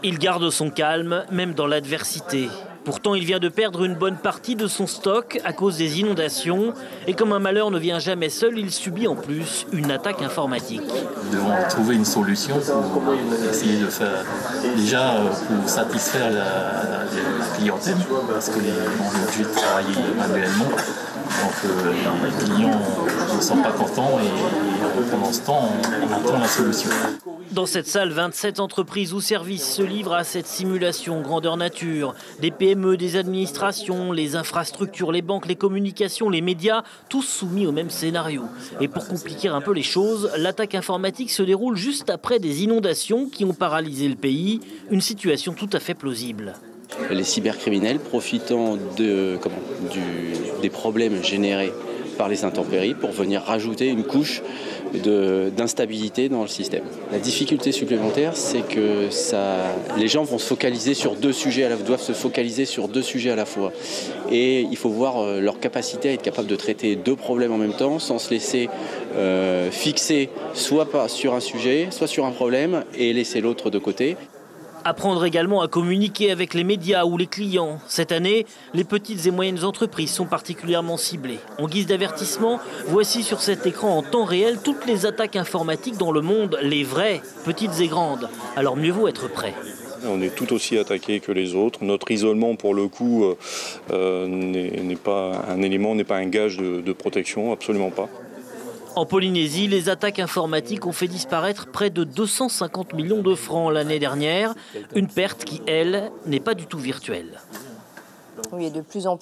Il garde son calme, même dans l'adversité. Pourtant, il vient de perdre une bonne partie de son stock à cause des inondations. Et comme un malheur ne vient jamais seul, il subit en plus une attaque informatique. Nous devons trouver une solution pour essayer de faire, déjà pour satisfaire la clientèle, parce qu'on est obligé de travailler manuellement. Donc les clients ne sont pas contents et pendant ce temps, on attend la solution. Dans cette salle, 27 entreprises ou services se livrent à cette simulation grandeur nature. Des PME, des administrations, les infrastructures, les banques, les communications, les médias, tous soumis au même scénario. Et pour compliquer un peu les choses, l'attaque informatique se déroule juste après des inondations qui ont paralysé le pays. Une situation tout à fait plausible. Les cybercriminels, profitant des problèmes générés par les intempéries pour venir rajouter une couche d'instabilité dans le système. La difficulté supplémentaire, c'est que les gens vont se focaliser sur doivent se focaliser sur deux sujets à la fois. Et il faut voir leur capacité à être capable de traiter deux problèmes en même temps sans se laisser fixer soit sur un sujet, soit sur un problème et laisser l'autre de côté. Apprendre également à communiquer avec les médias ou les clients. Cette année, les petites et moyennes entreprises sont particulièrement ciblées. En guise d'avertissement, voici sur cet écran en temps réel toutes les attaques informatiques dans le monde, les vraies, petites et grandes. Alors mieux vaut être prêt. On est tout aussi attaqué que les autres. Notre isolement, pour le coup, n'est pas un élément, n'est pas un gage de protection, absolument pas. En Polynésie, les attaques informatiques ont fait disparaître près de 250 millions de francs l'année dernière. Une perte qui, elle, n'est pas du tout virtuelle. Oui, et de plus en plus.